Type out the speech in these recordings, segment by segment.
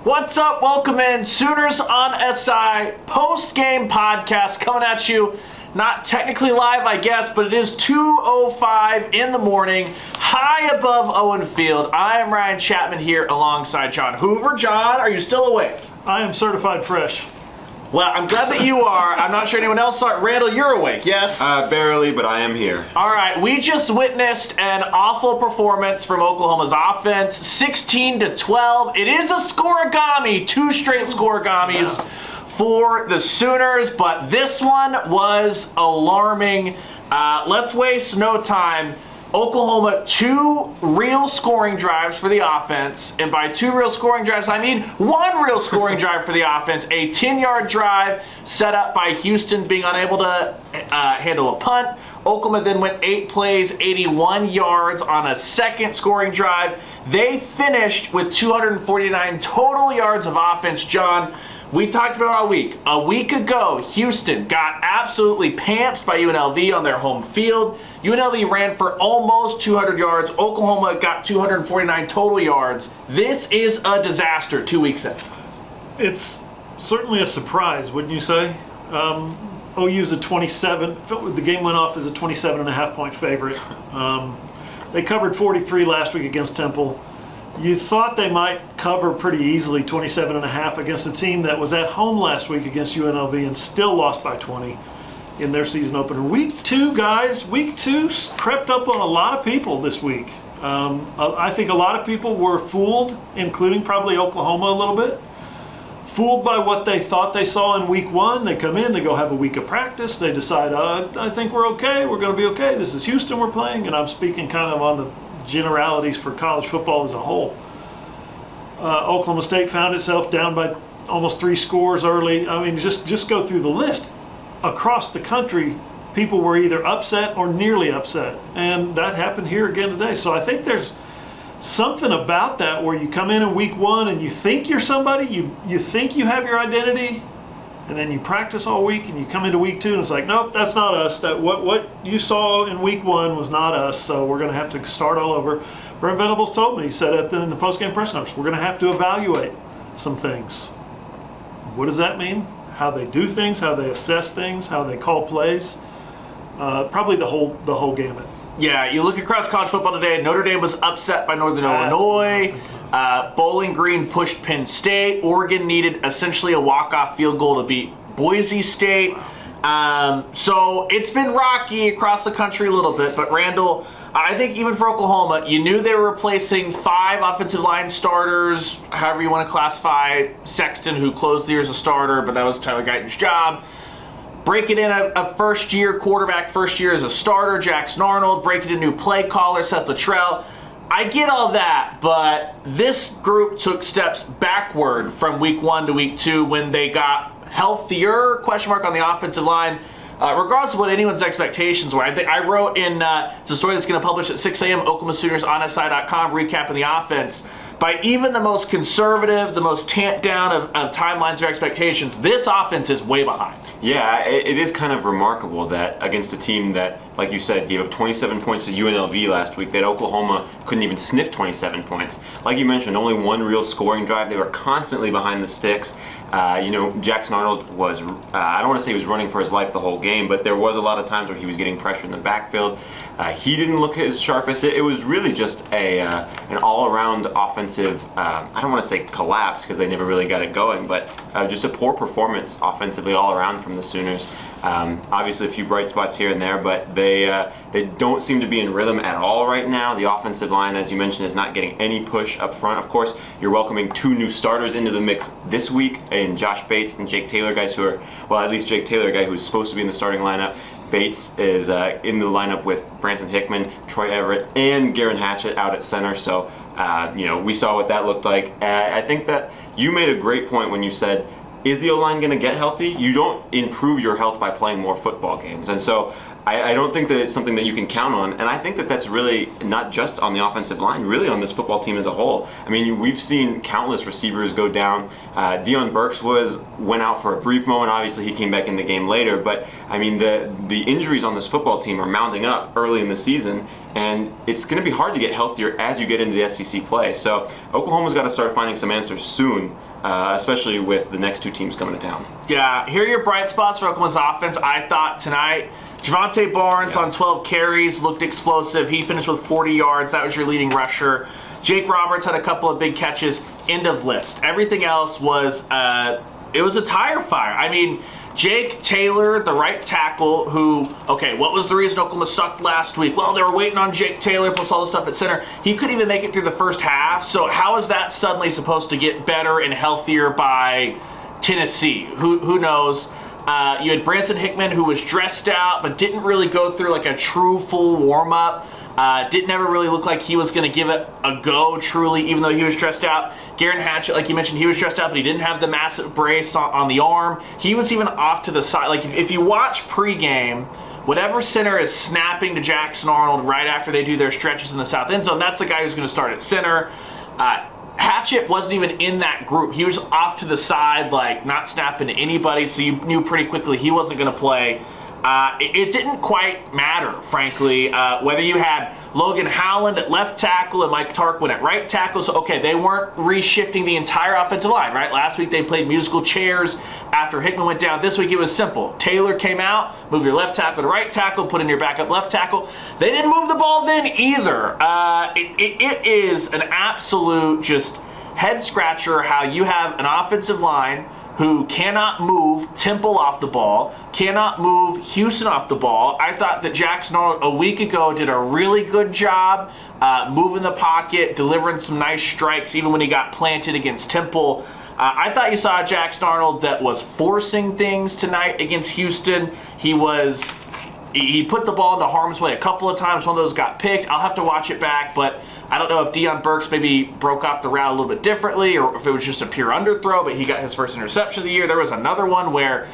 What's up? Welcome in. Sooners on SI post-game podcast coming at you. Not technically live, I guess, but it is 2:05 in the morning, high above Owen Field. I am Ryan Chapman here alongside John Hoover. John, are you still awake? I am certified fresh. Well, I'm glad that you are. I'm not sure anyone else saw it. Randall, you're awake, yes? Barely, but I am here. All right, we just witnessed an awful performance from Oklahoma's offense, 16-12. It is a scoregami, 2 straight scoregamis for the Sooners, but this one was alarming. Let's waste no time. Oklahoma, 2 real scoring drives for the offense, and by 2 real scoring drives, I mean 1 real scoring drive for the offense. A 10-yard drive set up by Houston being unable to handle a punt. Oklahoma then went 8 plays, 81 yards on a second scoring drive. They finished with 249 total yards of offense. John, we talked about it all week. A week ago, Houston got absolutely pantsed by UNLV on their home field. UNLV ran for almost 200 yards. Oklahoma got 249 total yards. This is a disaster 2 weeks in. It's certainly a surprise, wouldn't you say? OU's a 27. The game went off as a 27.5-point favorite. They covered 43 last week against Temple. You thought they might cover pretty easily 27.5 against a team that was at home last week against UNLV and still lost by 20 in their season opener. Week 2, guys, week 2 crept up on a lot of people this week. I think a lot of people were fooled, including probably Oklahoma a little bit. Fooled by what they thought they saw in week 1. They come in, they go have a week of practice. They decide, I think we're okay. We're going to be okay. This is Houston we're playing. And I'm speaking kind of on the generalities for college football as a whole. Oklahoma State found itself down by almost 3 scores early. I mean, just go through the list. Across the country, people were either upset or nearly upset. And that happened here again today. So I think there's something about that where you come in week 1 and you think you're somebody, you think you have your identity, and then you practice all week and you come into week 2 and it's like, nope, that's not us. That what you saw in week 1 was not us, so we're going to have to start all over. Brent Venables told me, he said in the post-game press conference, we're going to have to evaluate some things. What does that mean? How they do things, how they assess things, how they call plays. Probably the whole gamut. Yeah, you look across college football today, Notre Dame was upset by Northern Illinois. Bowling Green pushed Penn State. Oregon needed essentially a walk-off field goal to beat Boise State. So it's been rocky across the country a little bit, but Randall, I think even for Oklahoma, you knew they were replacing 5 offensive line starters, however you want to classify Sexton, who closed the year as a starter, but that was Tyler Guyton's job. Breaking in a first-year quarterback, first year as a starter, Jackson Arnold. Breaking in a new play caller, Seth Luttrell. I get all that, but this group took steps backward from week 1 to week 2 when they got healthier, question mark on the offensive line. Regardless of what anyone's expectations were, I wrote in it's a story that's going to publish at 6 a.m. Oklahoma Sooners on SI.com recapping the offense. By even the most conservative, the most tamped down of timelines or expectations, this offense is way behind. Yeah, it is kind of remarkable that against a team that, like you said, gave up 27 points to UNLV last week, that Oklahoma couldn't even sniff 27 points. Like you mentioned, only 1 real scoring drive. They were constantly behind the sticks. Jackson Arnold was, I don't want to say he was running for his life the whole game, but there was a lot of times where he was getting pressure in the backfield. He didn't look his sharpest. It was really just an all-around offensive, I don't want to say collapse because they never really got it going, but just a poor performance offensively all around from the Sooners. Obviously a few bright spots here and there, but they don't seem to be in rhythm at all right now. The offensive line, as you mentioned, is not getting any push up front. Of course, you're welcoming 2 new starters into the mix this week in Josh Bates and Jake Taylor, guys who are, well, at least Jake Taylor, a guy who's supposed to be in the starting lineup. Bates is in the lineup with Branson Hickman, Troy Everett, and Garen Hatchett out at center. So, we saw what that looked like. I think that you made a great point when you said, is the O-line going to get healthy? You don't improve your health by playing more football games. And so I don't think that it's something that you can count on. And I think that that's really not just on the offensive line, really on this football team as a whole. I mean, we've seen countless receivers go down. Deion Burks went out for a brief moment. Obviously, he came back in the game later. But, I mean, the injuries on this football team are mounting up early in the season. And it's going to be hard to get healthier as you get into the SEC play. So Oklahoma's got to start finding some answers soon, especially with the next two teams coming to town. Yeah, here are your bright spots for Oklahoma's offense. I thought tonight, Javonte Barnes on 12 carries looked explosive. He finished with 40 yards. That was your leading rusher. Jake Roberts had a couple of big catches. End of list. Everything else was, it was a tire fire. I mean, Jake Taylor, the right tackle, who, okay, what was the reason Oklahoma sucked last week? Well, they were waiting on Jake Taylor plus all the stuff at center. He couldn't even make it through the first half. So how is that suddenly supposed to get better and healthier by Tennessee? Who knows? You had Branson Hickman, who was dressed out but didn't really go through like a true full warm-up. Didn't ever really look like he was going to give it a go truly, even though he was dressed out. Garen Hatchett, like you mentioned, he was dressed out, but he didn't have the massive brace on the arm. He was even off to the side. Like if you watch pregame, whatever center is snapping to Jackson Arnold right after they do their stretches in the south end zone, that's the guy who's going to start at center. Hatchett wasn't even in that group. He was off to the side, like not snapping to anybody, so you knew pretty quickly he wasn't going to play. It didn't quite matter, frankly, whether you had Logan Howland at left tackle and Mike Tarquin at right tackle. So, okay, they weren't reshifting the entire offensive line, right? Last week they played musical chairs after Hickman went down. This week it was simple. Taylor came out, move your left tackle to right tackle, put in your backup left tackle. They didn't move the ball then either. It is an absolute just head scratcher how you have an offensive line who cannot move Temple off the ball, cannot move Houston off the ball. I thought that Jackson Arnold a week ago did a really good job moving the pocket, delivering some nice strikes, even when he got planted against Temple. I thought you saw Jackson Arnold that was forcing things tonight against Houston. He put the ball into harm's way a couple of times. One of those got picked. I'll have to watch it back, but I don't know if Deion Burks maybe broke off the route a little bit differently or if it was just a pure underthrow, but he got his first interception of the year. There was another one where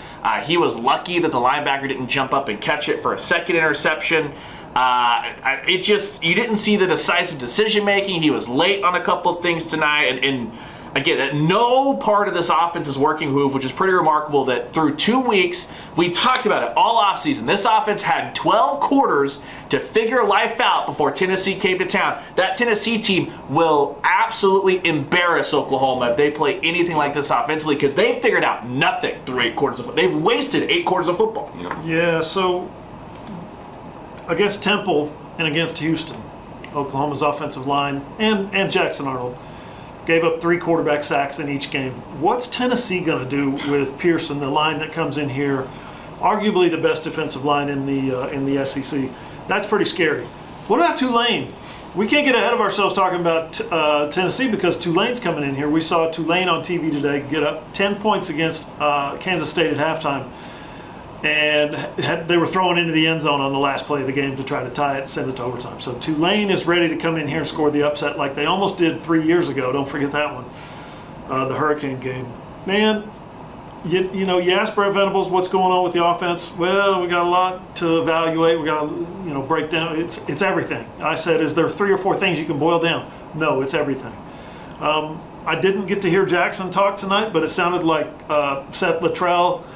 he was lucky that the linebacker didn't jump up and catch it for a second interception. You didn't see the decisive decision-making. He was late on a couple of things tonight, and again, no part of this offense is working, Hoove, which is pretty remarkable that through 2 weeks, we talked about it all offseason. This offense had 12 quarters to figure life out before Tennessee came to town. That Tennessee team will absolutely embarrass Oklahoma if they play anything like this offensively because they figured out nothing through 8 quarters of football. They've wasted 8 quarters of football. Yeah, so against Temple and against Houston, Oklahoma's offensive line and Jackson Arnold gave up 3 quarterback sacks in each game. What's Tennessee going to do with Pearson, the line that comes in here, arguably the best defensive line in the SEC? That's pretty scary. What about Tulane? We can't get ahead of ourselves talking about Tennessee because Tulane's coming in here. We saw Tulane on TV today get up 10 points against Kansas State at halftime. And they were throwing into the end zone on the last play of the game to try to tie it and send it to overtime. So Tulane is ready to come in here and score the upset like they almost did 3 years ago. Don't forget that one, the Hurricane game. Man, you ask Brett Venables what's going on with the offense. Well, we got a lot to evaluate. We got to break down. It's everything. I said, is there 3 or 4 things you can boil down? No, it's everything. I didn't get to hear Jackson talk tonight, but it sounded like Sept Latrell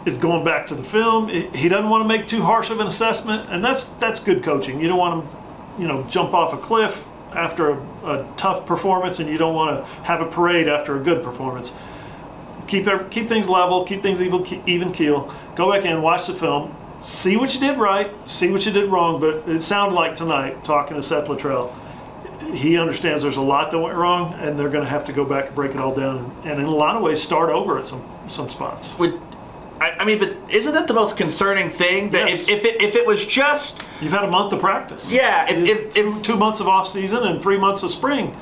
is going back to the film. He doesn't want to make too harsh of an assessment, and that's good coaching. You don't want to, jump off a cliff after a tough performance, and you don't want to have a parade after a good performance. Keep things level, keep things even keel. Go back in, watch the film, see what you did right, see what you did wrong. But it sounded like tonight, talking to Sept Latrell, he understands there's a lot that went wrong, and they're going to have to go back and break it all down, and in a lot of ways start over at some spots. I mean, but isn't that the most concerning thing? That Yes. if it was just... You've had a month of practice. Yeah, if 2 months of off season and 3 months of spring,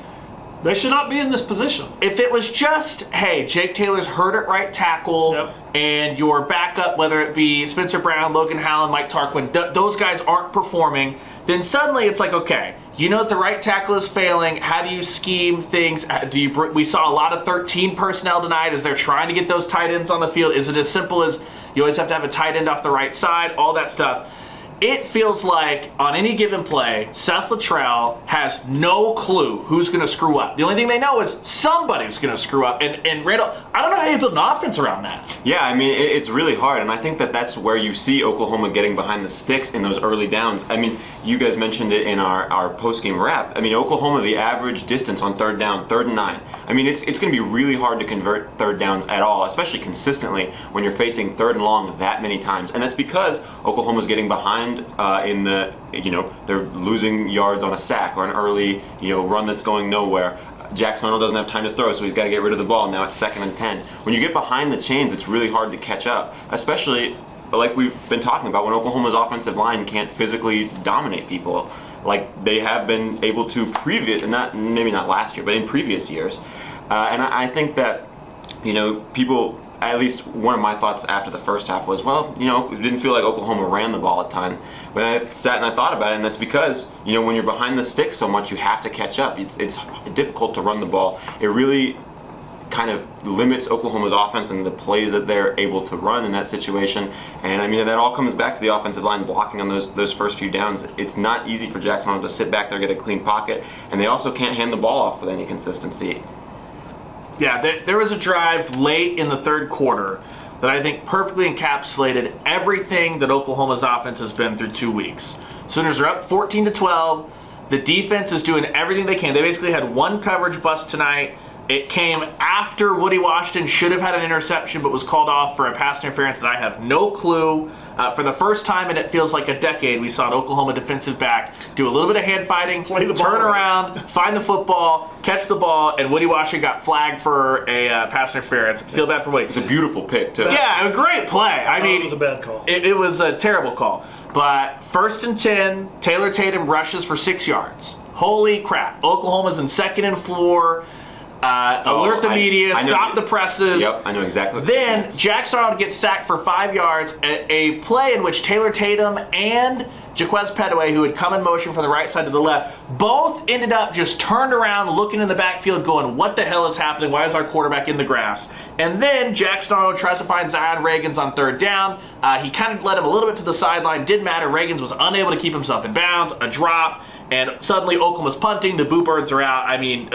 they should not be in this position. If it was just, hey, Jake Taylor's hurt at right tackle, Yep. and your backup, whether it be Spencer Brown, Logan Howland, Mike Tarquin, those guys aren't performing, then suddenly it's like, okay, you know that the right tackle is failing. How do you scheme things? We saw a lot of 13 personnel tonight as they're trying to get those tight ends on the field. Is it as simple as you always have to have a tight end off the right side? All that stuff. it feels like on any given play, Seth Luttrell has no clue who's going to screw up. The only thing they know is somebody's going to screw up. And Randall, I don't know how you build an offense around that. Yeah, I mean, it's really hard, and I think that's where you see Oklahoma getting behind the sticks in those early downs. I mean, you guys mentioned it in our post-game wrap. I mean, Oklahoma, the average distance on third down, 3rd and 9. I mean, it's going to be really hard to convert third downs at all, especially consistently when you're facing 3rd and long that many times. And that's because Oklahoma's getting behind in the, they're losing yards on a sack or an early, run that's going nowhere. Jackson Arnold doesn't have time to throw, so he's got to get rid of the ball. Now it's 2nd and 10. When you get behind the chains, it's really hard to catch up, especially like we've been talking about when Oklahoma's offensive line can't physically dominate people like they have been able to maybe not last year, but in previous years. And I think that, people, at least one of my thoughts after the first half was, it didn't feel like Oklahoma ran the ball a ton. But I sat and I thought about it, and that's because, when you're behind the sticks so much, you have to catch up. It's difficult to run the ball. It really kind of limits Oklahoma's offense and the plays that they're able to run in that situation. And I mean, that all comes back to the offensive line blocking on those first few downs. It's not easy for Jackson Arnold to sit back there, get a clean pocket, and they also can't hand the ball off with any consistency. Yeah, there was a drive late in the 3rd quarter that I think perfectly encapsulated everything that Oklahoma's offense has been through 2 weeks. Sooners are up 14-12. The defense is doing everything they can. They basically had one coverage bust tonight. It came after Woody Washington should have had an interception but was called off for a pass interference that I have no clue. For the first time in it feels like a decade, we saw an Oklahoma defensive back do a little bit of hand fighting, turn around, find the football, catch the ball, and Woody Washington got flagged for a pass interference. Feel bad for Woody. It's a beautiful pick, too. Yeah, a great play. I mean, it was a bad call. It was a terrible call. But 1st and 10, Taylor Tatum rushes for 6 yards. Holy crap. Oklahoma's in 2nd and 4. Alert the media, stop the presses. Yep, I know exactly what Then Jackson Arnold gets sacked for 5 yards. A play in which Taylor Tatum and Jaquez Petaway, who had come in motion from the right side to the left, both ended up just turned around, looking in the backfield, going, what the hell is happening? Why is our quarterback in the grass? And then Jackson Arnold tries to find Zion Reagans on 3rd down. He kind of led him a little bit to the sideline. Didn't matter. Reagans was unable to keep himself in bounds. A drop. And suddenly Oklahoma's punting. The Boo Birds are out. I mean,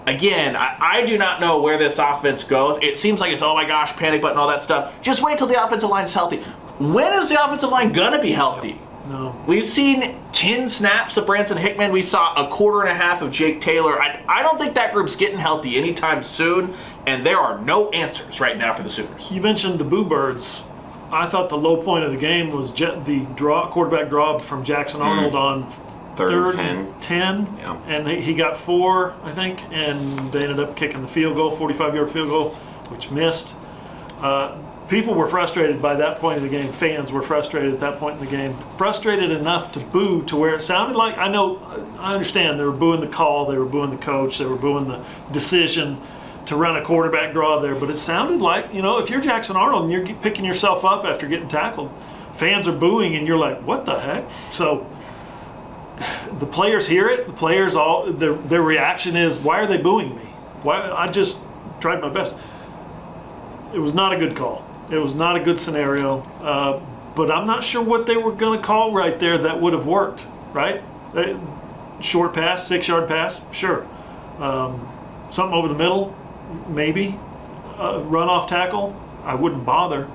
Again, I do not know where this offense goes. It seems like it's, oh my gosh, panic button, all that stuff. Just wait till the offensive line is healthy. When is the offensive line going to be healthy? No. We've seen 10 snaps of Branson Hickman. We saw a quarter and a half of Jake Taylor. I don't think that group's getting healthy anytime soon, and there are no answers right now for the Sooners. You mentioned the Boo Birds. I thought the low point of the game was the quarterback draw from Jackson Arnold on 3rd and 10, Yeah. and he got 4, I think, and they ended up kicking the field goal, 45-yard field goal, which missed. People were frustrated by that point of the game. Fans were frustrated at that point in the game. Frustrated enough to boo to where it sounded like, I understand they were booing the call, they were booing the coach, they were booing the decision to run a quarterback draw there, but it sounded like, if you're Jackson Arnold and you're picking yourself up after getting tackled, fans are booing and you're like, what the heck? So the players hear it. The players their reaction is, why are they booing me? Why? I just tried my best. It was not a good call. It was not a good scenario. But I'm not sure what they were going to call right there that would have worked. Right? Short pass, 6-yard pass, sure. Something over the middle, maybe. Run off tackle, I wouldn't bother.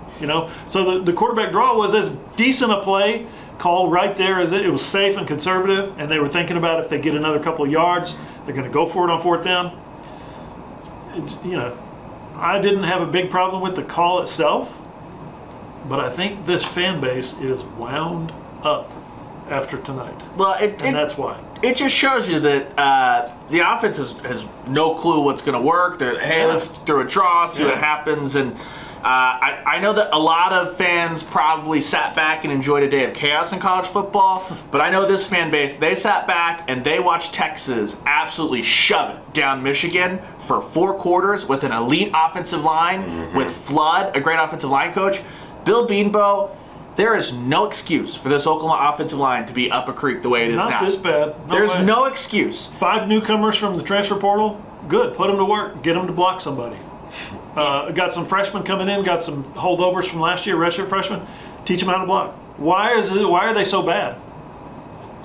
So the quarterback draw was as decent a play call right there as it was safe and conservative, and they were thinking about if they get another couple of yards, they're going to go for it on 4th down. I didn't have a big problem with the call itself, but I think this fan base is wound up after tonight. Well, that's why. It just shows you that the offense has no clue what's going to work. Let's throw a draw, see what happens, and I know that a lot of fans probably sat back and enjoyed a day of chaos in college football, but I know this fan base, they sat back and they watched Texas absolutely shove it down Michigan for 4 quarters with an elite offensive line, with Flood, a great offensive line coach. Bill Beanbo, there is no excuse for this Oklahoma offensive line to be up a creek the way it is now. Not this bad. There's no excuse. 5 newcomers from the transfer portal, good. Put them to work. Get them to block somebody. Got some freshmen coming in, got some holdovers from last year, redshirt freshmen. Teach them how to block. Why are they so bad?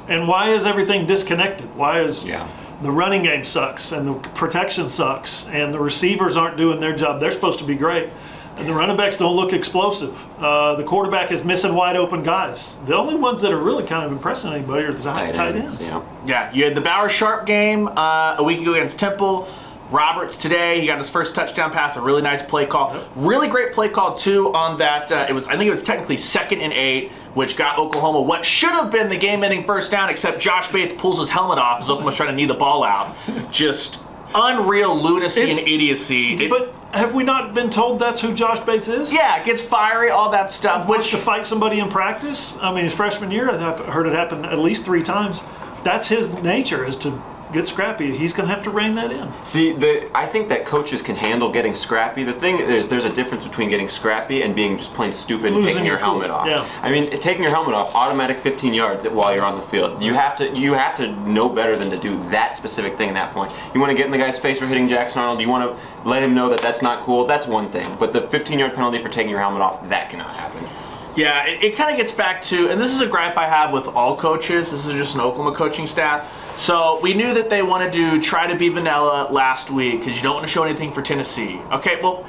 And why is everything disconnected? Why is the running game sucks and the protection sucks and the receivers aren't doing their job? They're supposed to be great. And the running backs don't look explosive. The quarterback is missing wide open guys. The only ones that are really kind of impressing anybody are the tight ends. Yeah, you had the Bauer Sharp game a week ago against Temple. Roberts today, he got his first touchdown pass, a really nice play call. Yep. Really great play call too on that. I think it was technically 2nd and 8, which got Oklahoma what should have been the game-ending first down, except Josh Bates pulls his helmet off as Oklahoma's trying to knee the ball out. Just unreal lunacy and idiocy. But have we not been told that's who Josh Bates is? Yeah, gets fiery, all that stuff. Wants to fight somebody in practice. I mean, his freshman year, I heard it happen at least 3 times. That's his nature, is to get scrappy. He's going to have to rein that in. See, I think that coaches can handle getting scrappy. The thing is, there's a difference between getting scrappy and being just plain stupid and taking your helmet off. Yeah. I mean, taking your helmet off, automatic 15 yards while you're on the field. You have to know better than to do that specific thing at that point. You want to get in the guy's face for hitting Jackson Arnold. You want to let him know that that's not cool. That's one thing. But the 15-yard penalty for taking your helmet off, that cannot happen. Yeah, it kind of gets back to, and this is a gripe I have with all coaches. This is just an Oklahoma coaching staff. So we knew that they wanted to try to be vanilla last week because you don't want to show anything for Tennessee. Okay, well,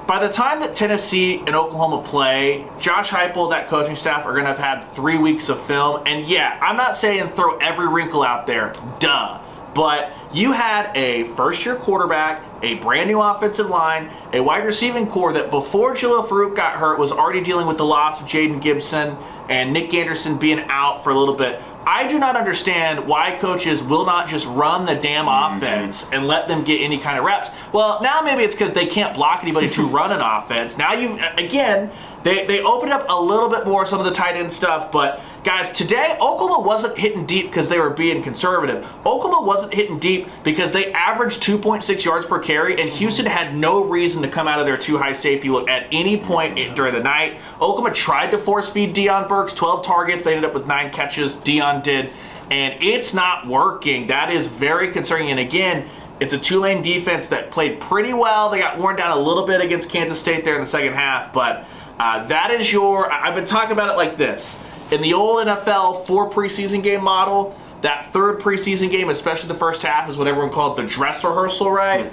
by the time that Tennessee and Oklahoma play, Josh Heupel, that coaching staff, are going to have had 3 weeks of film. And yeah, I'm not saying throw every wrinkle out there. Duh. But you had a first-year quarterback, a brand-new offensive line, a wide receiving core that before Jalil Farouk got hurt was already dealing with the loss of Jaden Gibson and Nick Anderson being out for a little bit. I do not understand why coaches will not just run the damn offense and let them get any kind of reps. Well, now maybe it's because they can't block anybody to run an offense. Now they opened up a little bit more some of the tight end stuff, but guys, today Oklahoma wasn't hitting deep because they were being conservative. Oklahoma wasn't hitting deep because they averaged 2.6 yards per carry, and Houston had no reason to come out of their too high safety look at any point during the night. Oklahoma tried to force feed Deion Burks 12 targets. They ended up with 9 catches. Deion did, and it's not working. That is very concerning. And again, it's a Tulane defense that played pretty well. They got worn down a little bit against Kansas State there in the second half, but that is I've been talking about it like this. In the old NFL 4 preseason game model, that 3rd preseason game, especially the first half, is what everyone called the dress rehearsal, right?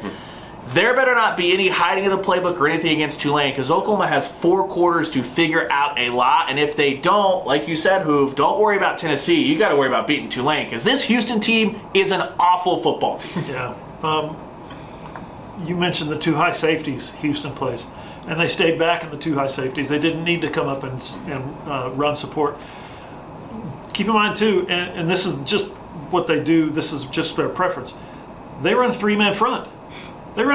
There better not be any hiding of the playbook or anything against Tulane, because Oklahoma has 4 quarters to figure out a lot, and if they don't, like you said, Hoove, don't worry about Tennessee. You got to worry about beating Tulane, because this Houston team is an awful football team. Yeah. You mentioned the 2 high safeties Houston plays, and they stayed back in the 2 high safeties. They didn't need to come up and run support. Keep in mind, too, and this is just what they do, this is just their preference. They run a 3-man front. And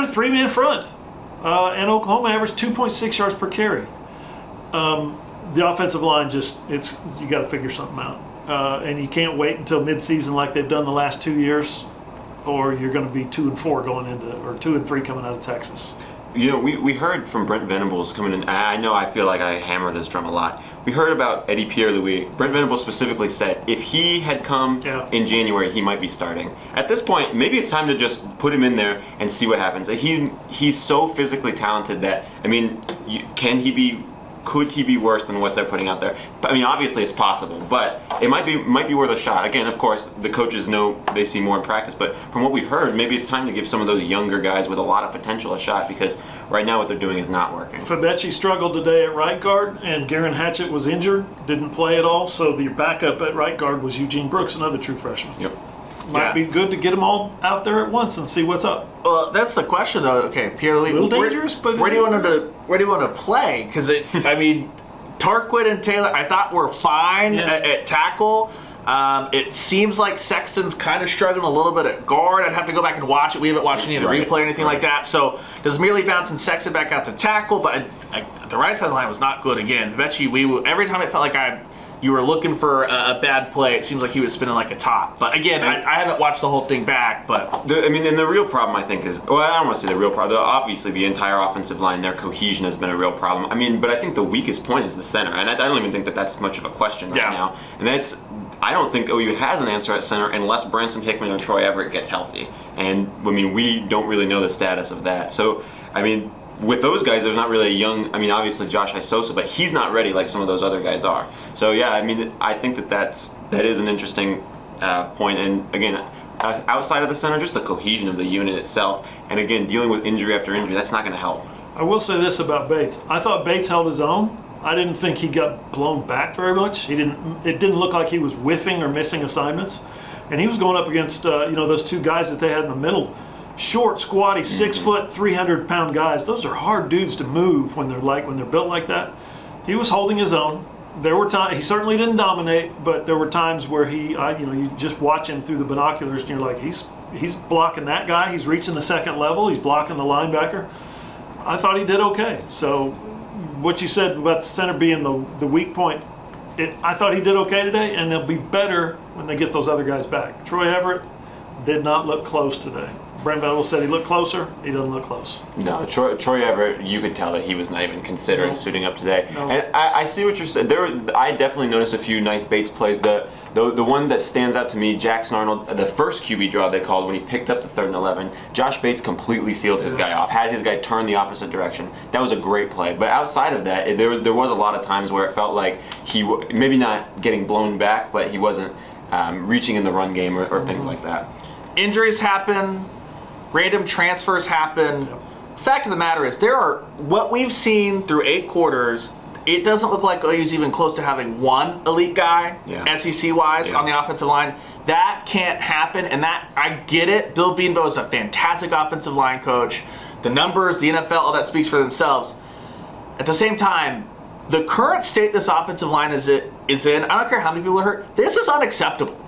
Oklahoma averaged 2.6 yards per carry. The offensive line you got to figure something out. And you can't wait until midseason like they've done the last 2 years, or you're going to be 2-4 going into, or 2-3 coming out of Texas. You know, we heard from Brent Venables coming in. I know I feel like I hammer this drum a lot. We heard about Eddie Pierre-Louis. Brent Venables specifically said if he had come in January, he might be starting. At this point, maybe it's time to just put him in there and see what happens. He's so physically talented that, I mean, could he be worse than what they're putting out there? I mean, obviously it's possible, but it might be worth a shot. Again, of course, the coaches know they see more in practice, but from what we've heard, maybe it's time to give some of those younger guys with a lot of potential a shot, because right now what they're doing is not working. Fabechi struggled today at right guard, and Garen Hatchett was injured, didn't play at all, so the backup at right guard was Eugene Brooks, another true freshman. Yep. Might be good to get them all out there at once and see what's up. Well, that's the question, though. Okay, Pierre-Louis, A little dangerous, but where do you want to play? Because I mean, Tarquin and Taylor, I thought were fine at tackle. It seems like Sexton's kind of struggling a little bit at guard. I'd have to go back and watch it. We haven't watched any of the replay or anything like that. So does merely bouncing Sexton back out to tackle, but the right side of the line was not good again. Fabechi, every time it felt like you were looking for a bad play, it seems like he was spinning like a top. But again, I haven't watched the whole thing back. But the real problem, I think, is, well, I don't want to say the real problem. Obviously, the entire offensive line, their cohesion has been a real problem. I mean, but I think the weakest point is the center, and I don't even think that that's much of a question right now. And I don't think OU has an answer at center unless Branson Hickman or Troy Everett gets healthy. And I mean, we don't really know the status of that. So, I mean, with those guys, there's not really a young. I mean, obviously Josh Isosa, but he's not ready like some of those other guys are. So yeah, I mean, I think that is an interesting point. And again, outside of the center, just the cohesion of the unit itself, and again, dealing with injury after injury, that's not going to help. I will say this about Bates. I thought Bates held his own. I didn't think he got blown back very much. It didn't look like he was whiffing or missing assignments, and he was going up against those two guys that they had in the middle. Short, squatty, 6 foot, 300-pound guys. Those are hard dudes to move when they're built like that. He was holding his own. There were times he certainly didn't dominate, but there were times where you just watch him through the binoculars and you're like, he's blocking that guy. He's reaching the second level. He's blocking the linebacker. I thought he did okay. So what you said about the center being the weak point, I thought he did okay today, and they'll be better when they get those other guys back. Troy Everett did not look close today. Brent Venables said he looked closer. He doesn't look close. No, Troy Everett, you could tell that he was not even considering suiting up today. No. And I see what you're saying. I definitely noticed a few nice Bates plays. The one that stands out to me, Jackson Arnold, the first QB draw they called when he picked up the 3rd and 11, Josh Bates completely sealed his guy off, had his guy turn the opposite direction. That was a great play. But outside of that, there was a lot of times where it felt like he maybe not getting blown back, but he wasn't reaching in the run game or things like that. Injuries happen. Random transfers happen. Yep. Fact of the matter is, what we've seen through 8 quarters, it doesn't look like OU's even close to having one elite guy, SEC-wise, on the offensive line. That can't happen, and that, I get it. Bill Beanbo is a fantastic offensive line coach. The numbers, the NFL, all that speaks for themselves. At the same time, the current state this offensive line is in, I don't care how many people are hurt, this is unacceptable.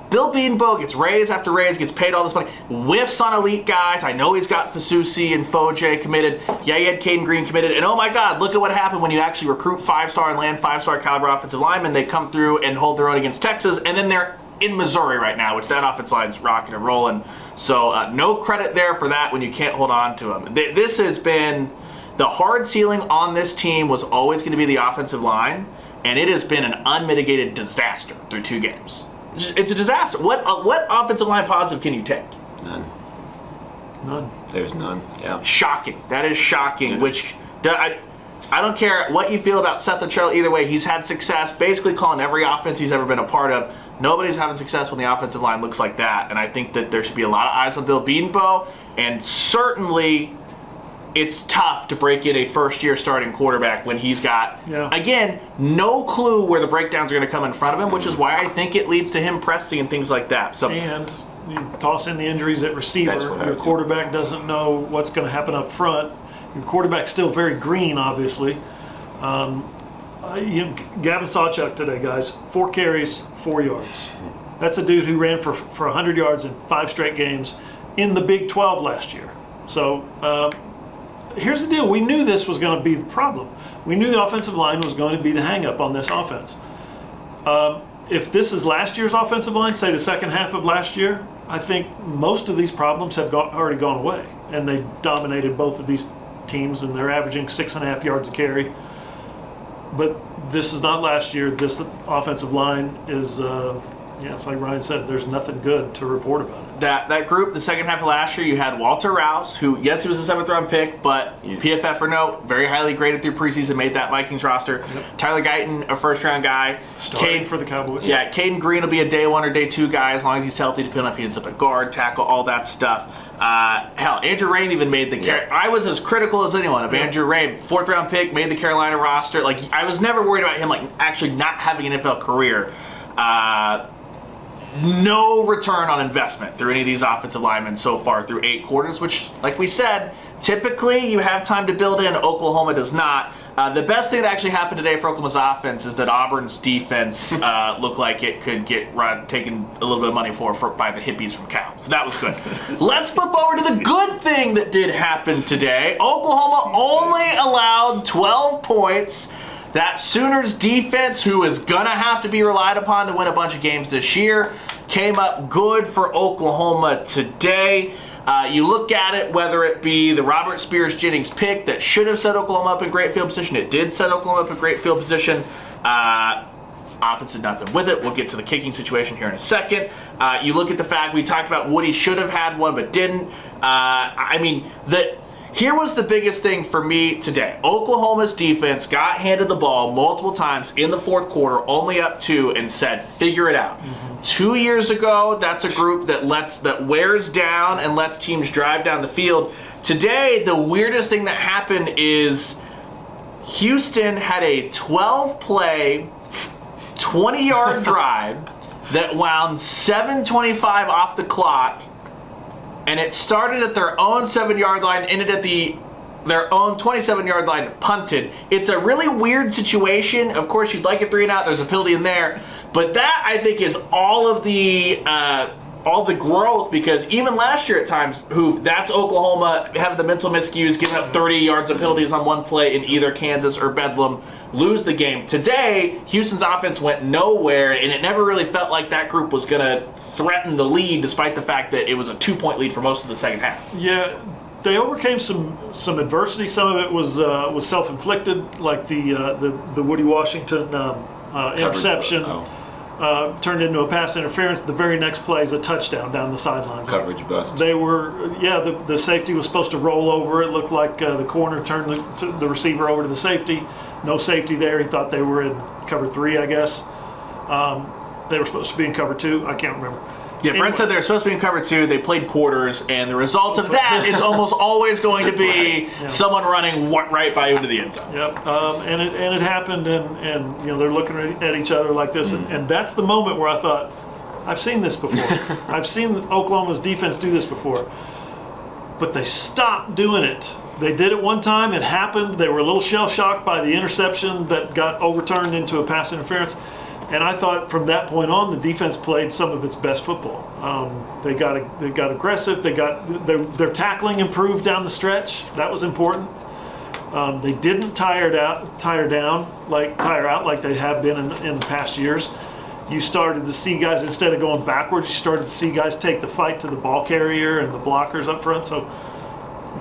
Bill Beanbo gets raise after raise, gets paid all this money, whiffs on elite guys. I know he's got Fasusi and Foje committed. Yeah, he had Caden Green committed. And oh my God, look at what happened when you actually recruit 5-star and land 5-star caliber offensive linemen. They come through and hold their own against Texas, and then they're in Missouri right now, which that offensive line is rocking and rolling. So no credit there for that when you can't hold on to them. This has been, the hard ceiling on this team was always going to be the offensive line, and it has been an unmitigated disaster through 2 games. It's a disaster. What offensive line positive can you take? None. There's none. Yeah. Shocking. That is shocking. Yeah. Which I don't care what you feel about Seth Luttrell. Either way, he's had success basically calling every offense he's ever been a part of. Nobody's having success when the offensive line looks like that. And I think that there should be a lot of eyes on Bill Beanbo. And certainly, it's tough to break in a first-year starting quarterback when he's got, again, no clue where the breakdowns are going to come in front of him, which is why I think it leads to him pressing and things like that. So, and you toss in the injuries at receiver. Your quarterback doesn't know what's going to happen up front. Your quarterback's still very green, obviously. Gavin Sawchuk today, guys, 4 carries, 4 yards. That's a dude who ran for 100 yards in 5 straight games in the Big 12 last year. So, here's the deal. We knew this was going to be the problem. We knew the offensive line was going to be the hang-up on this offense. If this is last year's offensive line, say the second half of last year, I think most of these problems have already gone away. And they dominated both of these teams, and they're averaging 6.5 yards a carry. But this is not last year. This offensive line is, it's like Ryan said, there's nothing good to report about it. That group, the second half of last year, you had Walter Rouse, who, yes, he was a 7th-round pick, but PFF or no, very highly graded through preseason, made that Vikings roster. Yep. Tyler Guyton, a first-round guy. Starting for the Cowboys. Yeah, Caden Green will be a day 1 or day 2 guy as long as he's healthy, depending on if he ends up at guard, tackle, all that stuff. Hell, Andrew Rain even made the I was as critical as anyone of Andrew Rain. 4th-round pick, made the Carolina roster. Like, I was never worried about him actually not having an NFL career. No return on investment through any of these offensive linemen so far through 8 quarters, which, like we said, typically you have time to build in. Oklahoma does not. The best thing that actually happened today for Oklahoma's offense is that Auburn's defense looked like it could get taken a little bit of money by the hippies from Cal. So that was good. Let's flip over to the good thing that did happen today. Oklahoma only allowed 12 points. That Sooners defense, who is going to have to be relied upon to win a bunch of games this year, came up good for Oklahoma today. You look at it, whether it be the Robert Spears Jennings pick that should have set Oklahoma up in great field position. It did set Oklahoma up in great field position. Offense did nothing with it. We'll get to the kicking situation here in a second. You look at the fact we talked about Woody should have had one but didn't. Here was the biggest thing for me today. Oklahoma's defense got handed the ball multiple times in the fourth quarter, only up 2, and said, figure it out. 2 years ago, that's a group that wears down and lets teams drive down the field. Today, the weirdest thing that happened is Houston had a 12-play, 20-yard drive that wound 7:25 off the clock, and it started at their own 7-yard line, ended at their own 27-yard line, punted. It's a really weird situation. Of course, you'd like a 3-and-out. There's a penalty in there. But that, I think, is all the growth, because even last year at times, that's Oklahoma having the mental miscues, giving up 30 yards of penalties on one play in either Kansas or Bedlam, lose the game. Today, Houston's offense went nowhere, and it never really felt like that group was going to threaten the lead, despite the fact that it was a 2-point lead for most of the second half. Yeah, they overcame some adversity. Some of it was self-inflicted, like the Woody Washington interception. Turned into a pass interference. The very next play is a touchdown down the sideline. Coverage bust. They were, the safety was supposed to roll over. It looked like the corner turned the receiver over to the safety. No safety there. He thought they were in cover 3, I guess. They were supposed to be in cover 2. I can't remember. Yeah, Brent said they're supposed to be in cover 2. They played quarters, and the result of that is almost always going to be someone running right by you into the end zone. Yep, and it happened, and they're looking at each other like this, and that's the moment where I thought, I've seen this before. I've seen Oklahoma's defense do this before, but they stopped doing it. They did it one time. It happened. They were a little shell-shocked by the interception that got overturned into a pass interference. And I thought from that point on, the defense played some of its best football. They got aggressive. Their tackling improved down the stretch. That was important. They didn't tire out like they have been in the past years. You started to see guys, instead of going backwards, you started to see guys take the fight to the ball carrier and the blockers up front. So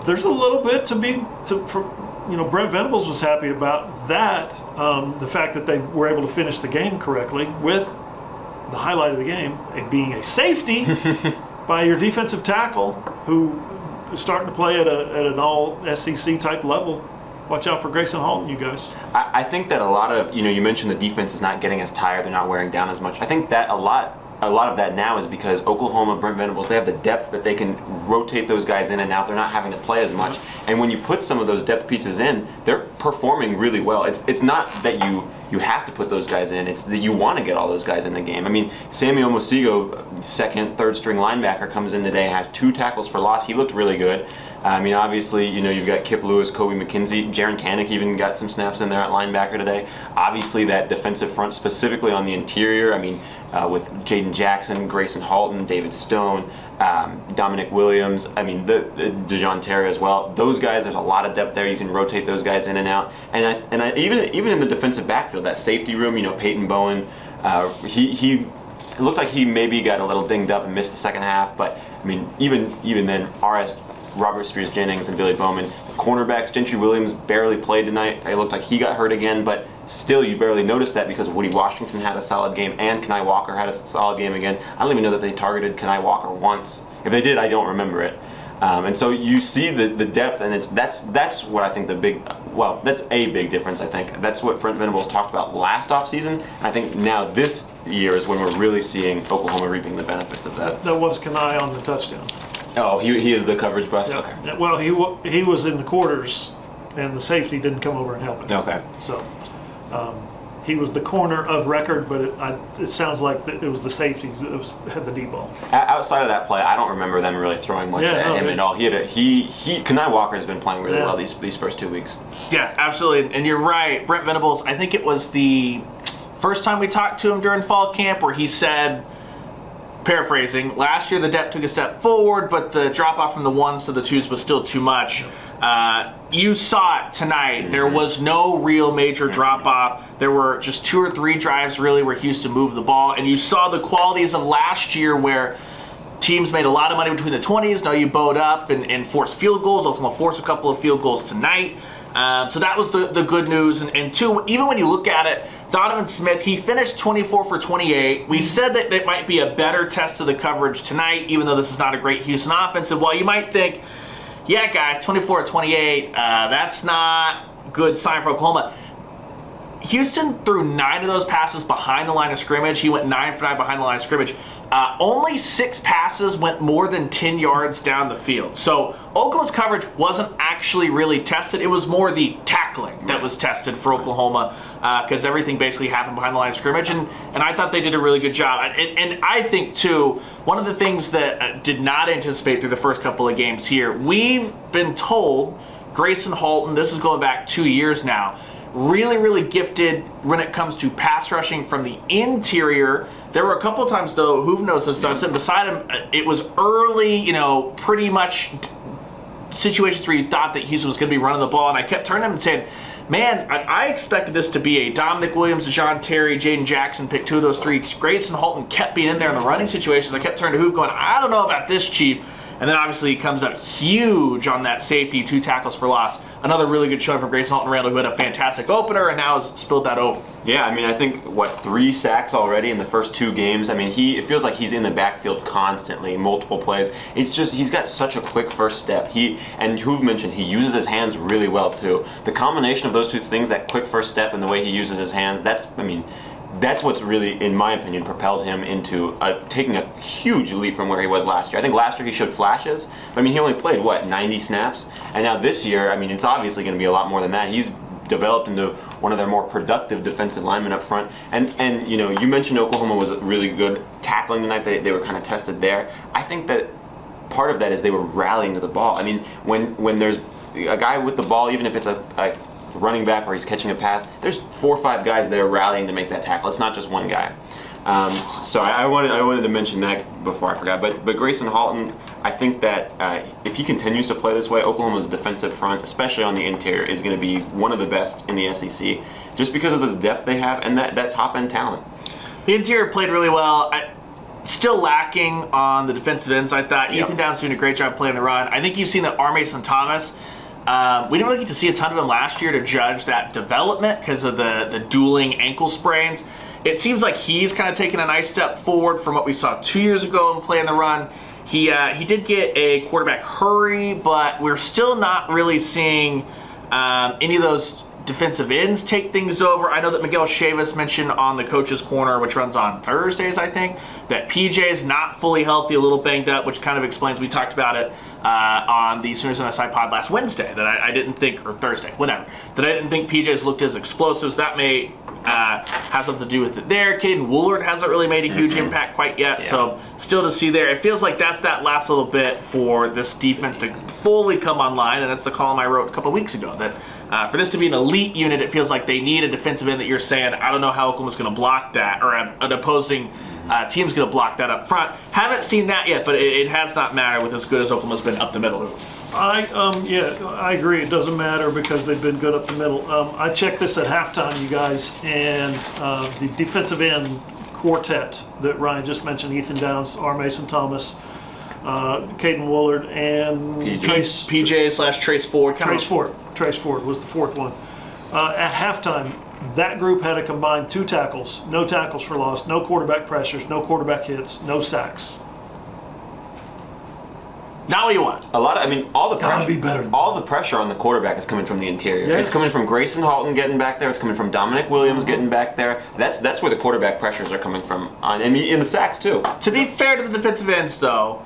there's a little bit Brent Venables was happy about that, the fact that they were able to finish the game correctly, with the highlight of the game being a safety by your defensive tackle, who is starting to play at an all SEC type level. Watch out for Grayson Halton, you guys. I think that a lot of, you mentioned the defense is not getting as tired, they're not wearing down as much. I think that a lot of that now is because Oklahoma, Brent Venables, they have the depth that they can rotate those guys in and out. They're not having to play as much. And when you put some of those depth pieces in, they're performing really well. It's not that you have to put those guys in, it's that you want to get all those guys in the game. I mean, Sammy Omosigo, second, third string linebacker, comes in today, has 2 tackles for loss. He looked really good. I mean, obviously, you've got Kip Lewis, Kobe McKenzie, Jaron Kanik even got some snaps in there at linebacker today. Obviously, that defensive front, specifically on the interior, I mean, with Jaden Jackson, Grayson Halton, David Stone, Dominic Williams, I mean, DeJoun Terry as well. Those guys, there's a lot of depth there. You can rotate those guys in and out. And even in the defensive backfield, that safety room, Peyton Bowen, he looked like he maybe got a little dinged up and missed the second half. But I mean, even then, Robert Spears-Jennings and Billy Bowman. The cornerbacks, Gentry Williams barely played tonight. It looked like he got hurt again, but still you barely noticed that because Woody Washington had a solid game and Kenai Walker had a solid game again. I don't even know that they targeted Kenai Walker once. If they did, I don't remember it. And so you see the depth, and that's what I think that's a big difference, I think. That's what Brent Venables talked about last offseason. I think now this year is when we're really seeing Oklahoma reaping the benefits of that. That was Kenai on the touchdown. Oh, he is the coverage bust? Yeah. Okay. Yeah, well, he was in the quarters, and the safety didn't come over and help him. Okay. So he was the corner of record, but it sounds like it was the safety who had the deep ball. Outside of that play, I don't remember them really throwing much at him at all. Kenai Walker has been playing really well these first 2 weeks. Yeah, absolutely. And you're right. Brent Venables, I think it was the first time we talked to him during fall camp where he said, paraphrasing, last year the depth took a step forward, but the drop off from the 1s to the 2s was still too much. You saw it tonight. There was no real major drop off. There were just 2 or 3 drives really where Houston moved the ball, and you saw the qualities of last year where teams made a lot of money between the 20s. Now you bowed up and forced field goals. Oklahoma forced a couple of field goals tonight. So that was the good news. And 2, even when you look at it, Donovan Smith, he finished 24 for 28. We said that it might be a better test of the coverage tonight, even though this is not a great Houston offense. And while you might think, yeah, guys, 24-28, that's not good sign for Oklahoma. Houston threw 9 of those passes behind the line of scrimmage. He went 9 for 9 behind the line of scrimmage. Only 6 passes went more than 10 yards down the field. So Oklahoma's coverage wasn't actually really tested. It was more the tackling that was tested for Oklahoma because everything basically happened behind the line of scrimmage. And I thought they did a really good job. And I think, too, one of the things that did not anticipate through the first couple of games here, we've been told Grayson Halton, this is going back 2 years now, really, really gifted when it comes to pass rushing from the interior. There were a couple of times, though, Hoover knows this, so I was sitting beside him. It was early, pretty much situations where you thought that Houston was going to be running the ball, and I kept turning to him and saying, man, I expected this to be a Dominic Williams, John Terry, Jaden Jackson, pick 2 of those 3. Grayson Halton kept being in there in the running situations. I kept turning to Hoover going, I don't know about this, Chief. And then obviously he comes up huge on that safety, 2 tackles for loss. Another really good showing for Grayson Halton Randall, who had a fantastic opener and now has spilled that over. Yeah, I mean, I think, 3 sacks already in the first 2 games. I mean, it feels like he's in the backfield constantly, multiple plays. It's just, he's got such a quick first step. And Hoover mentioned, he uses his hands really well, too. The combination of those 2 things, that quick first step and the way he uses his hands, that's what's really, in my opinion, propelled him into taking a huge leap from where he was last year. I think last year he showed flashes, but he only played, 90 snaps? And now this year, it's obviously going to be a lot more than that. He's developed into one of their more productive defensive linemen up front. And you mentioned Oklahoma was really good tackling tonight. They were kind of tested there. I think that part of that is they were rallying to the ball. When there's a guy with the ball, even if it's a running back or he's catching a pass, there's 4 or 5 guys there rallying to make that tackle. It's not just one guy. So I wanted to mention that before I forgot. But Grayson Halton, I think that if he continues to play this way, Oklahoma's defensive front, especially on the interior, is going to be one of the best in the SEC, just because of the depth they have and that top end talent. The interior played really well. Still lacking on the defensive ends, I thought. Ethan Downs doing a great job playing the run. I think you've seen that Mason Thomas. We didn't really get to see a ton of him last year to judge that development because of the dueling ankle sprains. It seems like he's kind of taken a nice step forward from what we saw 2 years ago in playing the run. He did get a quarterback hurry, but we're still not really seeing any of those defensive ends take things over. I know that Miguel Chavis mentioned on the Coach's Corner, which runs on Thursdays, I think, that PJ is not fully healthy, a little banged up, which kind of explains, we talked about it on the Sooners on SI pod last Wednesday, that I didn't think, or Thursday, whatever, that I didn't think PJ's looked as explosive. That may have something to do with it there. Caden Woolard hasn't really made a huge impact quite yet, so still to see there. It feels like that's that last little bit for this defense to fully come online, and that's the column I wrote a couple weeks ago, that for this to be an elite unit, it feels like they need a defensive end that you're saying, I don't know how Oklahoma's going to block that, or an opposing team's going to block that up front. Haven't seen that yet, but it has not mattered with as good as Oklahoma's been up the middle. I agree. It doesn't matter because they've been good up the middle. I checked this at halftime, you guys, and the defensive end quartet that Ryan just mentioned, Ethan Downs, Mason Thomas, Caden Woolard, and PJ/Trace Ford. Trace Ford was the 4th one. At halftime, that group had a combined 2 tackles, no tackles for loss, no quarterback pressures, no quarterback hits, no sacks. Not what you want. All the pressure. Gotta be better. All the pressure on the quarterback is coming from the interior. Yes. It's coming from Grayson Halton getting back there. It's coming from Dominic Williams getting back there. That's where the quarterback pressures are coming from. In the sacks too. To be fair to the defensive ends, though,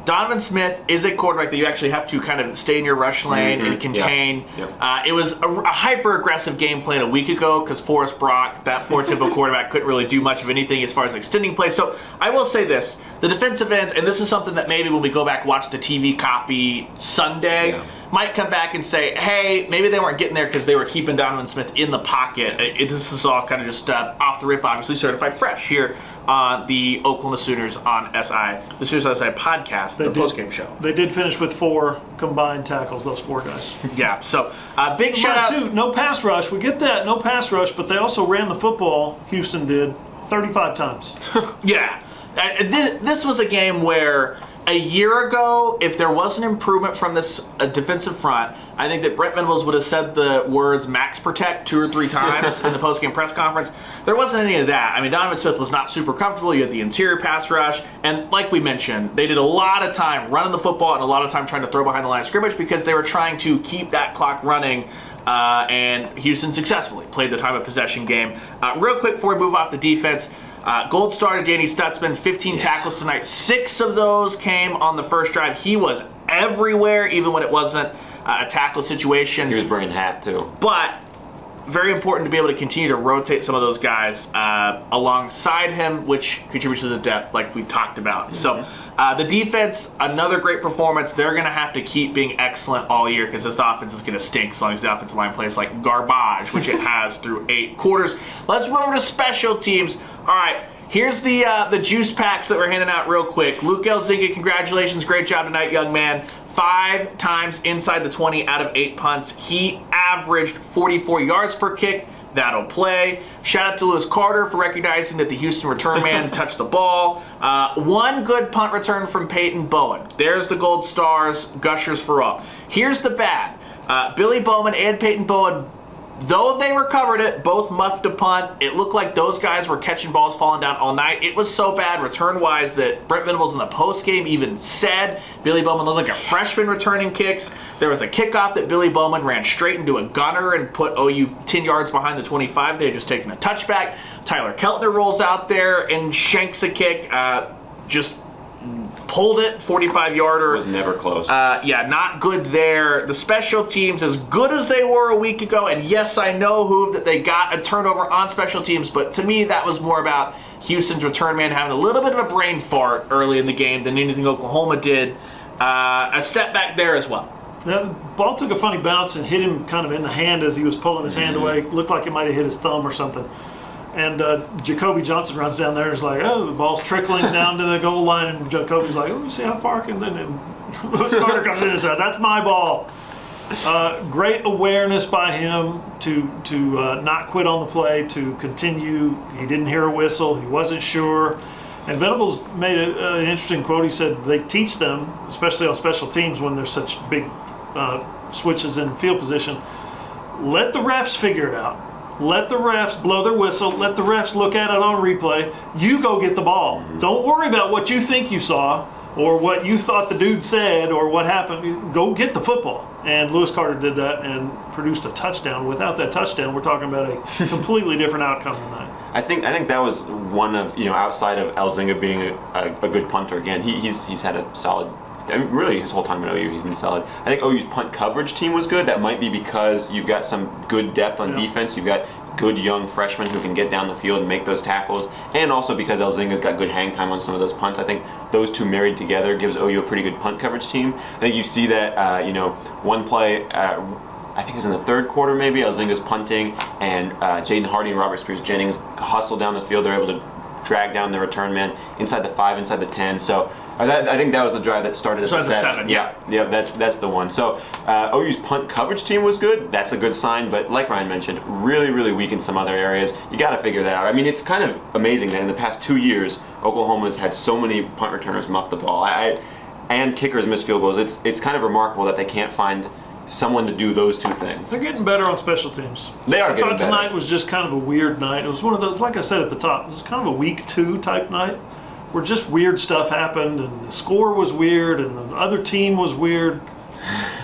Donovan Smith is a quarterback that you actually have to kind of stay in your rush lane and contain. Yep. It was a hyper-aggressive game plan a week ago because Forrest Brock, that poor typical quarterback, couldn't really do much of anything as far as extending play. So I will say this, the defensive ends, and this is something that maybe when we go back watch the TV copy Sunday, might come back and say, hey, maybe they weren't getting there because they were keeping Donovan Smith in the pocket. This is all kind of just off the rip, obviously certified fresh here on the Oklahoma Sooners on the Sooners on SI podcast, the postgame show. They did finish with 4 combined tackles, those 4 guys. Yeah, so big shout out. Too, no pass rush. We get that, no pass rush, but they also ran the football, Houston did, 35 times. Yeah. This was a game where A year ago, if there was an improvement from this defensive front, I think that Brent Venables would have said the words max protect 2 or 3 times in the postgame press conference. There wasn't any of that. I mean, Donovan Smith was not super comfortable. You had the interior pass rush. And like we mentioned, they did a lot of time running the football and a lot of time trying to throw behind the line of scrimmage because they were trying to keep that clock running. And Houston successfully played the time of possession game. Real quick before we move off the defense, gold star to Danny Stutzman, 15 tackles tonight. 6 of those came on the first drive. He was everywhere, even when it wasn't a tackle situation. He was bringing hat, too. But very important to be able to continue to rotate some of those guys alongside him, which contributes to the depth, like we talked about. So the defense, another great performance. They're going to have to keep being excellent all year because this offense is going to stink as long as the offensive line plays like garbage, which it has through 8 quarters. Let's move over to special teams. All right, here's the juice packs that we're handing out real quick. Luke Elzinga, congratulations. Great job tonight, young man. 5 times inside the 20 out of 8 punts. He averaged 44 yards per kick. That'll play. Shout out to Lewis Carter for recognizing that the Houston return man touched the ball. 1 good punt return from Peyton Bowen. There's the gold stars, gushers for all. Here's the bad. Billy Bowman and Peyton Bowen, though they recovered it, both muffed a punt. It looked like those guys were catching balls falling down all night. It was so bad return-wise that Brent Venables in the postgame even said Billy Bowman looked like a freshman returning kicks. There was a kickoff that Billy Bowman ran straight into a gunner and put OU 10 yards behind the 25. They had just taken a touchback. Tyler Keltner rolls out there and shanks a kick. Just pulled it, 45-yarder. Was never close. Yeah, not good there. The special teams, as good as they were a week ago, and yes, I know, Hoove, that they got a turnover on special teams, but to me, that was more about Houston's return man having a little bit of a brain fart early in the game than anything Oklahoma did. A step back there as well. The ball took a funny bounce and hit him kind of in the hand as he was pulling his hand away. Looked like it might have hit his thumb or something. And Jacoby Johnson runs down there and is like, oh, the ball's trickling down to the goal line. And Jacoby's like, let me see how far I can. Then Lewis Carter comes in and says, that's my ball. Great awareness by him to not quit on the play, to continue. He didn't hear a whistle. He wasn't sure. And Venables made an interesting quote. He said they teach them, especially on special teams when there's such big switches in field position, let the refs figure it out. Let the refs blow their whistle. Let the refs look at it on replay. You go get the ball. Don't worry about what you think you saw or what you thought the dude said or what happened. Go get the football. And Lewis Carter did that and produced a touchdown. Without that touchdown, we're talking about a completely different outcome tonight. I think that was one of, outside of Elzinga being a good punter. Again, he's had a solid. I mean, really, his whole time at OU, he's been solid. I think OU's punt coverage team was good. That might be because you've got some good depth on defense. You've got good young freshmen who can get down the field and make those tackles. And also because Elzinga's got good hang time on some of those punts. I think those two married together gives OU a pretty good punt coverage team. I think you see that, one play, I think it was in the 3rd quarter maybe, Elzinga's punting, and Jaden Hardy and Robert Spears-Jennings hustle down the field. They're able to drag down the return man inside the 5, inside the 10. So I think that was the drive that started at the 7. Yeah, that's the one. So OU's punt coverage team was good. That's a good sign. But like Ryan mentioned, really, really weak in some other areas. You got to figure that out. I mean, it's kind of amazing that in the past 2 years, Oklahoma's had so many punt returners muff the ball. And kickers miss field goals. It's kind of remarkable that they can't find someone to do those 2 things. They're getting better on special teams. They are getting better. I thought tonight was just kind of a weird night. It was one of those, like I said at the top, it was kind of a week 2 type night where just weird stuff happened and the score was weird and the other team was weird.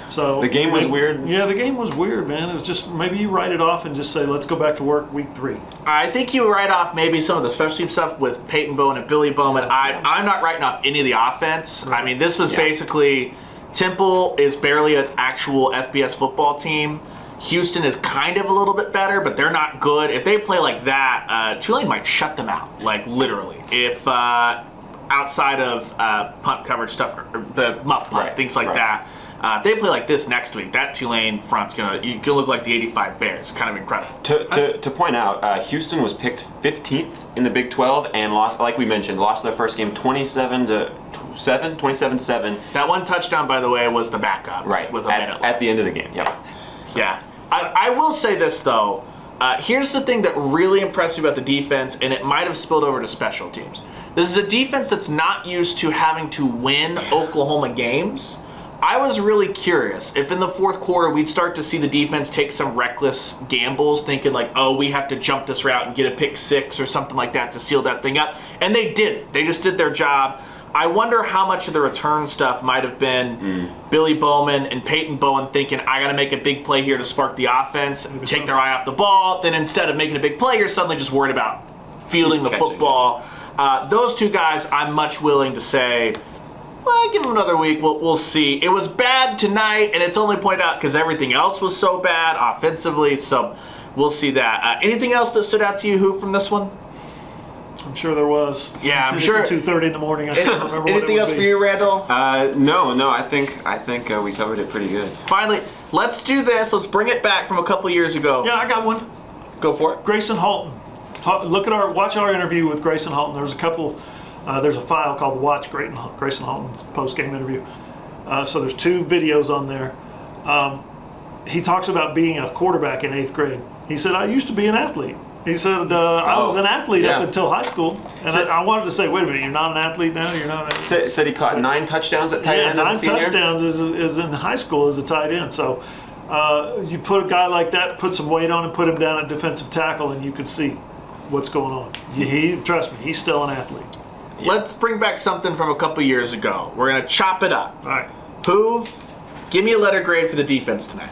So the game was weird? Yeah, the game was weird, man. It was just, maybe you write it off and just say, let's go back to work week 3. I think you write off maybe some of the special team stuff with Peyton Bowen and Billy Bowman. I'm not writing off any of the offense. Right. I mean, this was basically, Temple is barely an actual FBS football team. Houston is kind of a little bit better, but they're not good. If they play like that, Tulane might shut them out, like literally. If outside of punt coverage stuff, or the muff punt, things like that. If they play like this next week, that Tulane front's gonna look like the '85 Bears. Kind of incredible. To point out, Houston was picked 15th in the Big 12 and lost, like we mentioned, lost their first game 27-7. That one touchdown, by the way, was the backup. Right. With a minute left. At the end of the game. Yep. So. Yeah. I will say this though. Here's the thing that really impressed me about the defense, and it might have spilled over to special teams. This is a defense that's not used to having to win Oklahoma games. I was really curious if in the fourth quarter we'd start to see the defense take some reckless gambles, thinking like, oh, we have to jump this route and get a pick six or something like that to seal that thing up. And they didn't. They just did their job. I wonder how much of the return stuff might have been Billy Bowman and Peyton Bowen thinking, I got to make a big play here to spark the offense, take their eye off the ball. Then instead of making a big play, you're suddenly just worried about fielding the football. Those two guys, I'm much willing to say, well, give them another week. We'll see. It was bad tonight, and it's only pointed out because everything else was so bad offensively. So we'll see that. Anything else that stood out to you, Who, from this one? I'm sure there was. Yeah, I'm sure. It's 2:30 in the morning. I can't remember. Anything else for you, Randall? No. I think we covered it pretty good. Finally, let's do this. Let's bring it back from a couple years ago. Yeah, I got one. Go for it. Grayson Halton. Watch our interview with Grayson Halton. There's a file called Watch Grayson Halton's post-game interview. So there's 2 videos on there. He talks about being a quarterback in 8th grade. He said, I used to be an athlete. He said, I was an athlete up until high school. And I wanted to say, wait a minute, you're not an athlete now? You're not an athlete? Said he caught 9 touchdowns at tight end as a senior? 9 touchdowns is in high school as a tight end. So you put a guy like that, put some weight on him, put him down at defensive tackle, and you can see what's going on. Trust me, he's still an athlete. Yeah. Let's bring back something from a couple years ago. We're going to chop it up. All right. Hoove, give me a letter grade for the defense tonight.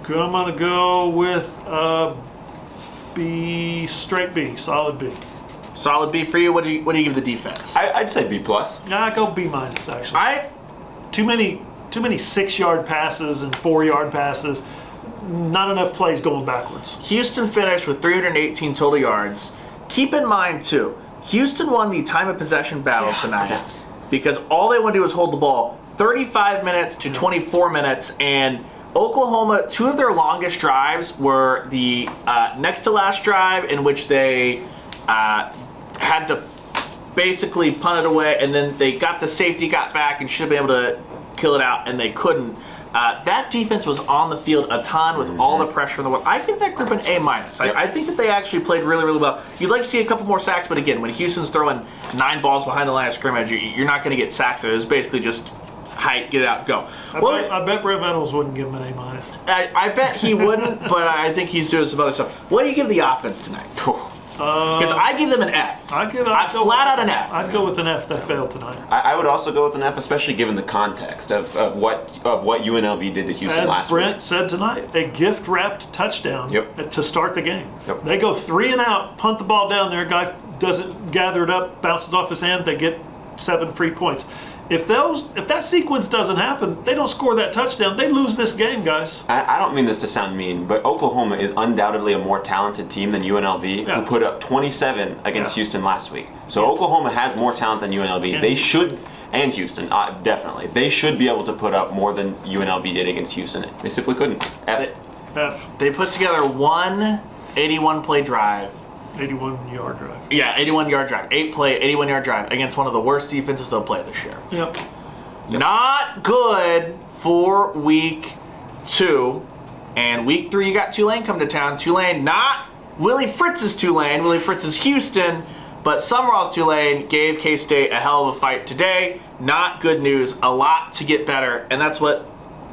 I'm going to go with B, straight B, solid B. Solid B for you? What do you give the defense? I'd say B+. I go B-, actually. Too many 6-yard passes and 4-yard passes. Not enough plays going backwards. Houston finished with 318 total yards. Keep in mind, too, Houston won the time of possession battle tonight because all they want to do is hold the ball 35 minutes to 24 minutes, and Oklahoma, 2 of their longest drives were the next to last drive, in which they had to basically punt it away, and then they got the safety, got back, and should have been able to kill it out, and they couldn't. That defense was on the field a ton with all the pressure in the world. I think that group an A-. I think that they actually played really, really well. You'd like to see a couple more sacks, but again, when Houston's throwing 9 balls behind the line of scrimmage, you're not going to get sacks. It was basically just height, get it out, go. I bet Brett Venables wouldn't give him an A-. I bet he wouldn't, but I think he's doing some other stuff. What do you give the offense tonight? Because I give them an F. I'd flat out an F. I'd go with an F. They failed tonight. I would also go with an F, especially given the context of what UNLV did to Houston last week. As Brent said tonight, a gift-wrapped touchdown to start the game. Yep. They go 3 and out, punt the ball down there, guy doesn't gather it up, bounces off his hand, they get 7 free points. If that sequence doesn't happen, they don't score that touchdown, they lose this game, guys. I don't mean this to sound mean, but Oklahoma is undoubtedly a more talented team than UNLV, who put up 27 against Houston last week. So Oklahoma has more talent than UNLV. And Houston, definitely. They should be able to put up more than UNLV did against Houston. They simply couldn't. F. They put together one 81-play drive. 81-yard drive. Yeah, 81-yard drive. 8-play, 81-yard drive against one of the worst defenses they'll play this year. Yep. Not good for week 2. And week 3, you got Tulane coming to town. Tulane, not Willie Fritz's Tulane. Willie Fritz's Houston. But Summerall's Tulane gave K-State a hell of a fight today. Not good news. A lot to get better. And that's what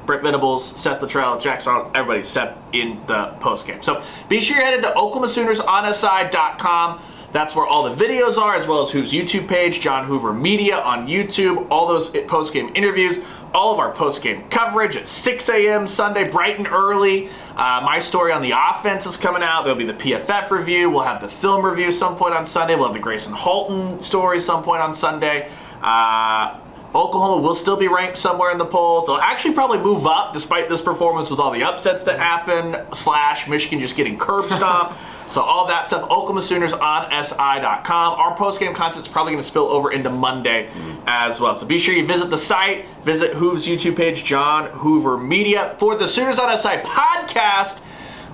Brent Venables, Seth Luttrell, Jack Arnold, everybody said in the postgame. So be sure you're headed to OklahomaSoonersOnSI.com. That's where all the videos are, as well as Hoover's YouTube page, John Hoover Media on YouTube, all those postgame interviews, all of our postgame coverage at 6 a.m. Sunday, bright and early. My story on the offense is coming out. There'll be the PFF review. We'll have the film review some point on Sunday. We'll have the Grayson Halton story some point on Sunday. Oklahoma will still be ranked somewhere in the polls. They'll actually probably move up despite this performance with all the upsets that happened, / Michigan just getting curb stomped. So all that stuff, OklahomaSoonersOnSI.com. Our postgame content is probably going to spill over into Monday as well. So be sure you visit the site, visit Hoover's YouTube page, John Hoover Media. For the Sooners on SI podcast,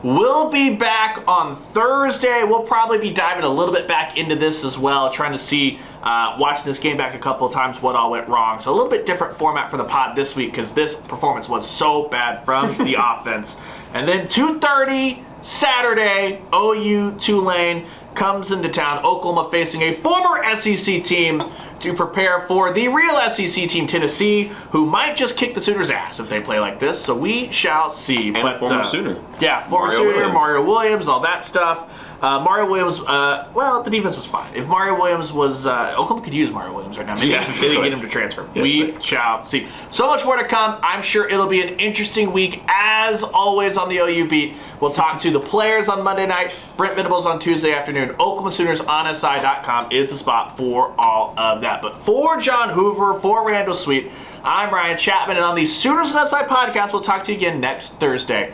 we'll be back on Thursday. We'll probably be diving a little bit back into this as well, trying to see, watching this game back a couple of times, what all went wrong. So a little bit different format for the pod this week because this performance was so bad from the offense. And then 2:30 Saturday, OU Tulane. comes into town. Oklahoma facing a former SEC team to prepare for the real SEC team, Tennessee, who might just kick the Sooners' ass if they play like this. So we shall see. And a former Sooner. Yeah, former Mario Sooner, Williams. Mario Williams, all that stuff. Mario Williams, well, the defense was fine. If Mario Williams was, Oklahoma could use Mario Williams right now. Maybe Yeah, they of get course. him to transfer. Yes, We they- shall see. So much more to come. I'm sure it'll be an interesting week, as always, on the OU Beat. We'll talk to the players on Monday night, Brent Venables on Tuesday afternoon. Oklahoma Sooners on SI.com is the spot for all of that. But for John Hoover, for Randall Sweet, I'm Ryan Chapman, and on the Sooners and SI podcast, we'll talk to you again next Thursday.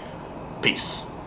Peace.